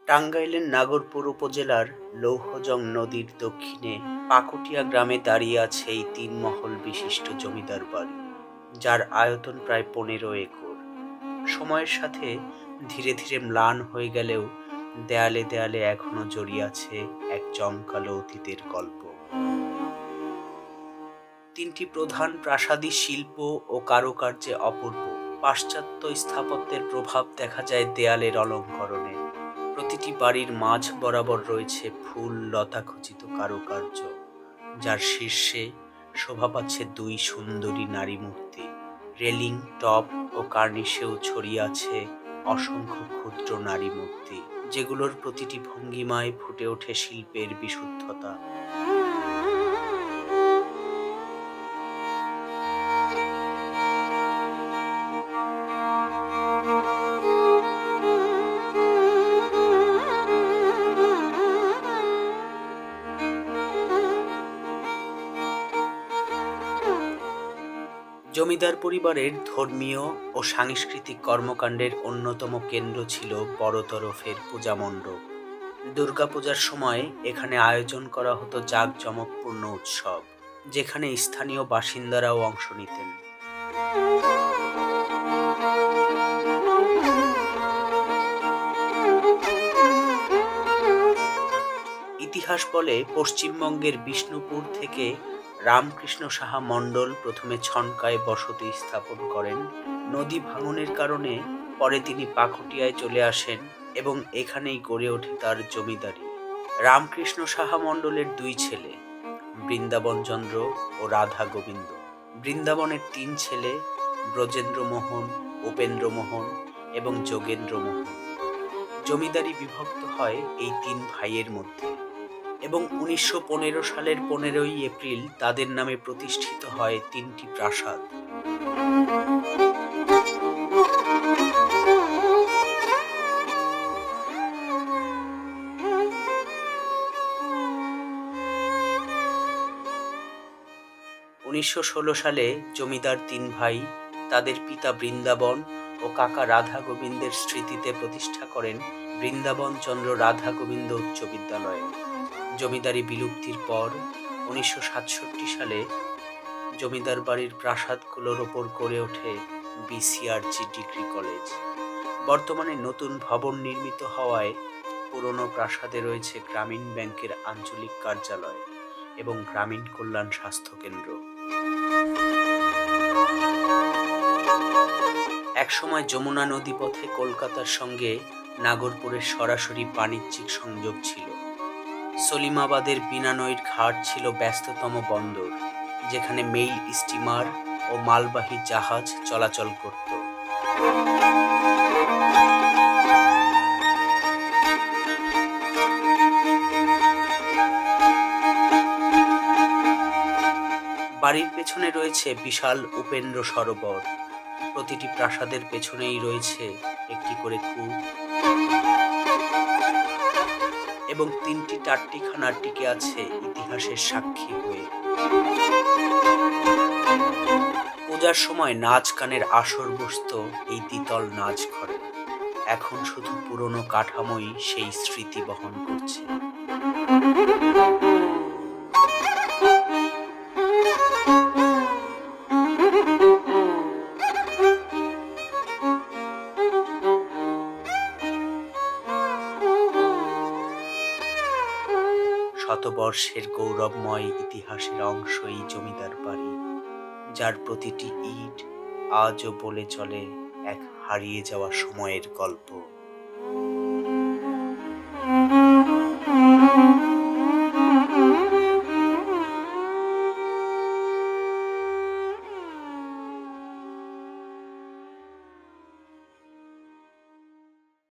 টাঙ্গাইলের নাগরপুর উপজেলার লৌহজং নদীর দক্ষিণে পাকুটিয়া গ্রামে দাঁড়িয়ে আছে এই ৩ মহল বিশিষ্ট জমিদার বাড়ি, যার আয়তন প্রায় ১৫ একর। সময়ের সাথে ধীরে ধীরে ম্লান হয়ে গেলেও দেয়ালে দেয়ালে এখনো জড়িয়ে আছে এক জমকালো অতীতের গল্প। ৩টি প্রধান প্রাসাদী শিল্প ও কারুকার্যে অপূর্ব। পাশ্চাত্য স্থাপত্যের প্রভাব দেখা যায় দেয়ালের অলঙ্করণে। প্রতিটি বাড়ির মাঝ বরাবর রয়েছে ফুল লতা খচিত কারুকার্য, যার শীর্ষে শোভা পাচ্ছে ২ সুন্দরী নারী মূর্তি। রেলিং, টপ ও কার্নিশেও ছড়িয়ে আছে অসংখ্য ক্ষুদ্র নারী মূর্তি, যেগুলোর প্রতিটি ভঙ্গিমায় ফুটে ওঠে শিল্পের বিশুদ্ধতা। জমিদার পরিবারের ধর্মীয় ও সাংস্কৃতিক কর্মকাণ্ডের অন্যতম কেন্দ্র ছিল বড় তরফের পূজামণ্ডপ। দুর্গাপূজার সময় এখানে আয়োজন করা হতো জাঁকজমকপূর্ণ উৎসব, যেখানে স্থানীয় বাসিন্দারাও অংশ নিতেন। ইতিহাস বলে পশ্চিমবঙ্গের বিষ্ণুপুর থেকে রামকৃষ্ণ সাহা মণ্ডল প্রথমে ছনকায় বসতি স্থাপন করেন। নদী ভাঙনের কারণে পরে তিনি পাকুটিয়ায় চলে আসেন এবং এখানেই গড়ে ওঠে তার জমিদারি। রামকৃষ্ণ সাহা মণ্ডলের ২ ছেলে, বৃন্দাবন চন্দ্র ও রাধা গোবিন্দ। বৃন্দাবনের ৩ ছেলে, ব্রজেন্দ্রমোহন, উপেন্দ্রমোহন এবং যোগেন্দ্রমোহন। জমিদারি বিভক্ত হয় এই ৩ ভাইয়ের মধ্যে এবং ১৯১৫ সালের ১৫ই এপ্রিল তাদের নামে প্রতিষ্ঠিত হয় ৩টি প্রাসাদ। ’১৯১৬ সালে জমিদার ৩ ভাই তাদের পিতা বৃন্দাবন ও কাকা রাধা গোবিন্দের স্মৃতিতে প্রতিষ্ঠা করেন বৃন্দাবন চন্দ্র রাধা গোবিন্দ উচ্চ বিদ্যালয়। জমিদারি বিলুপ্তির পর ১৯৬৭ সালে জমিদার বাড়ির প্রাসাদগুলোর ওপর গড়ে ওঠে BCRG ডিগ্রি কলেজ। বর্তমানে নতুন ভবন নির্মিত হওয়ায় পুরনো প্রাসাদে রয়েছে গ্রামীণ ব্যাংকের আঞ্চলিক কার্যালয় এবং গ্রামীণ কল্যাণ স্বাস্থ্য কেন্দ্র। একসময় যমুনা নদীপথে কলকাতার সঙ্গে নাগরপুরের সরাসরি বাণিজ্যিক সংযোগ ছিল। সলিমাবাদের বিনানৈর ঘাট ছিল ব্যস্ততম বন্দর, যেখানে মেইল স্টিমার ও মালবাহী জাহাজ চলাচল করত। বাড়ির পেছনে রয়েছে বিশাল উপেন্দ্র সরোবর। প্রতিটি প্রাসাদের পেছনেই রয়েছে একটি করে কূপ এবং ৩টি টাট্টিখানা টিকে আছে ইতিহাসের সাক্ষী হয়ে। পূজার সময় নাচ গানের আসর বসত এই দ্বিতল নাচ ঘরে। এখন শুধু পুরনো কাঠামোই সেই স্মৃতি বহন করছে। শতবর্ষের গৌরবময় ইতিহাসের অংশ এই জমিদার বাড়ি, যার প্রতিটি ইট আজও বলে চলে এক হারিয়ে যাওয়া সময়ের গল্প।